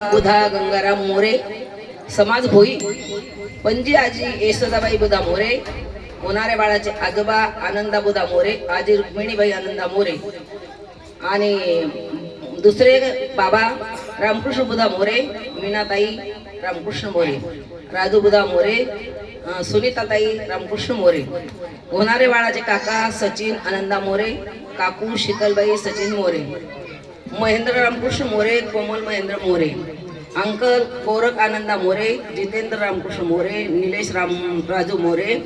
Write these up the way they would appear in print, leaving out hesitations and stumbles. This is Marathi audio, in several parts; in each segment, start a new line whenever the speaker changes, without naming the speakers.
बुधा गंगाराम मोरे समाज भोई पणजी आजी यशोदाबाई बुधा मोरे होणाऱ्या बाळाचे आजोबा आनंदा बुधा मोरे आजी रुक्मिणीबाई आनंदा मोरे आणि दुसरे बाबा रामकृष्ण बुधा मोरे मीनाताई रामकृष्ण मोरे राजू बुधा मोरे सुनीताताई रामकृष्ण मोरे होणारे बाळाचे काका सचिन आनंदा मोरे काकू शीतलबाई सचिन मोरे महेंद्र रामकृष्ण मोरे कोमल महेंद्र मोरे अंकल कोरक आनंदा मोरे जितेंद्र रामकृष्ण मोरे निलेश राजू मोरे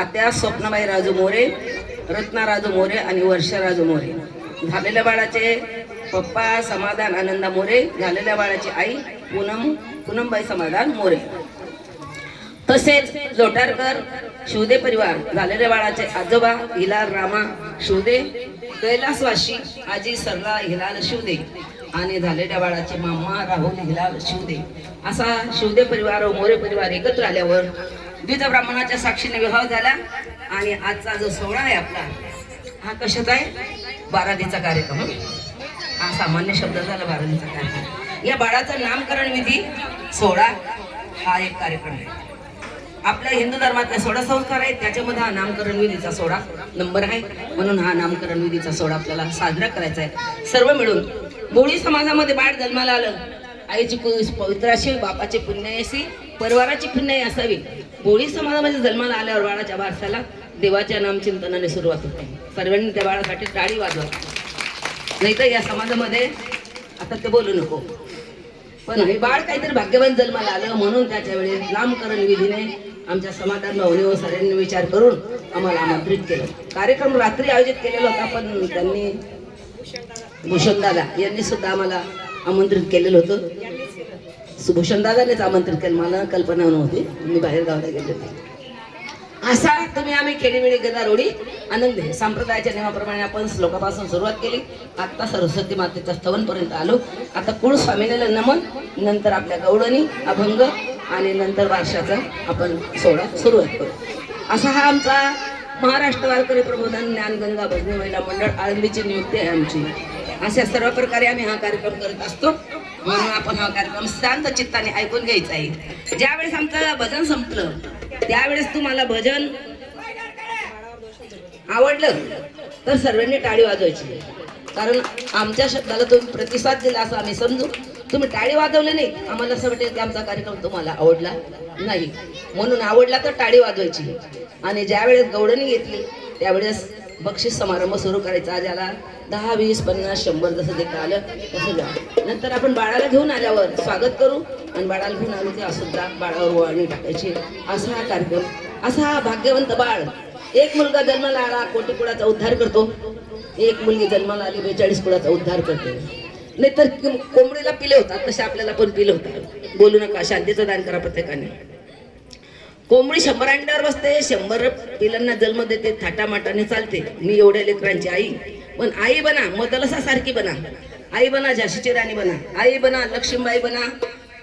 आत्या स्वप्नाबाई राजू मोरे रत्ना राजू मोरे आणि वर्षा राजू मोरे झालेल्या बाळाचे पप्पा समाधान आनंदा मोरे झालेल्या बाळाची आई पूनमबाई समाधान मोरे तसेच लोटारकर शिवदे परिवार झालेल्या बाळाचे आजोबा हिलाल रामा शिवदे कैलासवाशी आजी सरला हिलाल शिवदे आणि झालेल्या बाळाचे मामा राहुल हिलाल शिवदे असा शिवदे परिवार व मोरे परिवार एकत्र आल्यावर द्विज ब्राह्मणाच्या साक्षीने विवाह झाला. आणि आजचा जो सोहळा आहे आपला हा कशाचा आहे? बारातीचा कार्यक्रम. हा सामान्य शब्द झाला बारातीचा कार्यक्रम. या बाळाचं नामकरण विधी सोहळा हा एक कार्यक्रम आहे. आपल्या हिंदू धर्मातले 16 संस्कार आहेत त्याच्यामध्ये हा नामकरण विधीचा सोहळा नंबर आहे. म्हणून हा नामकरण विधीचा सोहळा आपल्याला साजरा करायचा आहे सर्व मिळून. बोळी समाजामध्ये बाळ जन्माला आलं आईची पवित्र अशी बापाची पुण्यायशी परिवाराची पुण्याई असावी. बोळी समाजामध्ये जन्माला आल्यावर बाळाच्या वारसाला देवाच्या नामचिंतनाने सुरुवात होते. सर्वांनी त्या बाळासाठी टाळी वाजवा. नाही तर या समाजामध्ये आता ते बोलू नको. पण हे बाळ काहीतरी भाग्यवान जन्माला आलं म्हणून त्याच्या वेळेस नामकरण विधीने आमच्या समाधान भावनेवर सगळ्यांनी विचार करून आम्हाला आमंत्रित केलं. कार्यक्रम रात्री आयोजित केलेला होता पण त्यांनी भूषणदादा यांनी सुद्धा आम्हाला आमंत्रित केलेलं होतं. भूषणदादानेच आमंत्रित केलं. मला कल्पना नव्हती. मी बाहेर गावाला गेले होते. असा तुम्ही आम्ही खेडीमेळी गदारोडी आनंद आहे. संप्रदायाच्या नियमाप्रमाणे आपण श्लोकापासून सुरुवात केली. आता सरस्वती मातेच्या स्तवनपर्यंत आलो. आता कुळस्वामिनीला नमन, नंतर आपल्या गवळणी अभंग आणि नंतर वर्षाचा आपण सोहळा सुरुवात करू. असा हा आमचा महाराष्ट्र वारकरी प्रबोधन ज्ञानगंगा भजनी महिला मंडळ आळंदीची नियुक्ती आहे आमची. अशा सर्व प्रकारे आम्ही हा कार्यक्रम करत असतो. म्हणून आपण हा कार्यक्रम शांत चित्ताने ऐकून घ्यायचा आहे. ज्यावेळेस आमचं भजन संपलं त्यावेळेस तुम्हाला भजन आवडलं तर सर्वांनी टाळी वाजवायची. कारण आमच्या शब्दाला तुम्ही प्रतिसाद दिला असं आम्ही समजू. तुम्ही टाळी वाजवले नाही आम्हाला असं वाटेल की आमचा कार्यक्रम तुम्हाला आवडला नाही. म्हणून आवडला तर टाळी वाजवायची. आणि ज्यावेळेस गवळणी घेतली त्यावेळेस बक्षीस समारंभ सुरू करायचा. ज्याला 10, 20, 50, 100 जसं देता आलं तसं द्या. नंतर आपण बाळाला घेऊन आल्यावर स्वागत करू आणि बाळाला घेऊन आलो ते सुद्धा बाळावर ओवाळणी टाकायची. असा हा कार्यक्रम. असा हा भाग्यवंत बाळ. एक मुलगा जन्माला आला कोटी कुळाचा उद्धार करतो. एक मुलगी जन्माला आली 42 कुळाचा उद्धार करते. नाहीतर कोंबडीला पिले होतात तसे आपल्याला पण पिले होतात. बोलू नका. शांतीचं दान करा प्रत्येकाने. कोंबडी 100 अंड्यावर बसते. 100 पिलांना जन्म देते. थाटामाटाने चालते. मी एवढ्या लेकरांची आई. पण आई बना मदलसा सारखी बना. आई बना झाशीची राणी बना. आई बना लक्ष्मीबाई बना.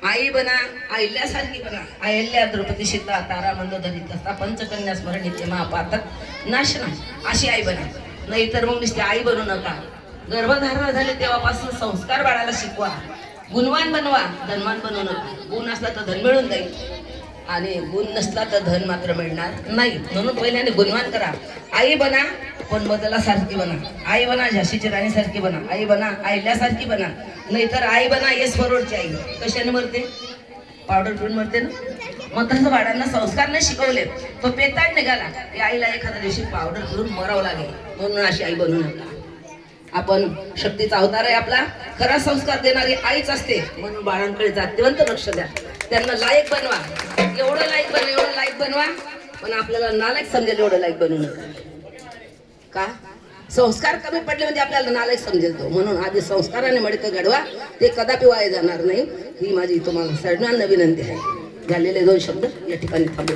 आई बना अहिल्यासारखी बना. अहिल्या द्रौपदी सीता तारा मंदोदरी तसा पंचकन्या स्मरणीचे महापातक नाशना अशी आई बना. नाही तर मग नुसती आई बनू नका. गर्भधारणा झाले तेव्हापासून संस्कार बाळाला शिकवा. गुणवान बनवा. धनवान बनवू नका. गुण असला तर धन मिळून जाईल आणि गुण नसला तर धन मात्र मिळणार नाही. म्हणून पहिल्याने गुणवान करा. आई बना पण मदला सारखी बना. आई बना झाशीची राणी सारखी बना. आई बना अहिल्यासारखी बना. नाहीतर आई बना येस फरोडची आई. कशाने मरते? पावडर पिऊन मरते ना. मग तसं बाळांना संस्कार नाही शिकवले तो पेताळ निघाला की आईला एखाद्या दिवशी पावडर पिऊन मरावं लागेल. म्हणून अशी आई बनवू नका. आपण शक्तीचा अवतार आहे आपला. खरा संस्कार देणारी आईच असते. म्हणून बाळांकडे जातीवंत लक्ष द्या. त्यांना लायक बनवा. एवढं लायक बनवा पण आपल्याला नालायक समजेल एवढं लायक बनवू नका. का? संस्कार कमी पडले म्हणजे आपल्याला नालायक समजेल तो. म्हणून आधी संस्काराने मडकं घडवा. ते कदापि वाया जाणार नाही. ही माझी तुम्हाला सर्वांना विनंती आहे. झालेले 2 शब्द या ठिकाणी थांबले.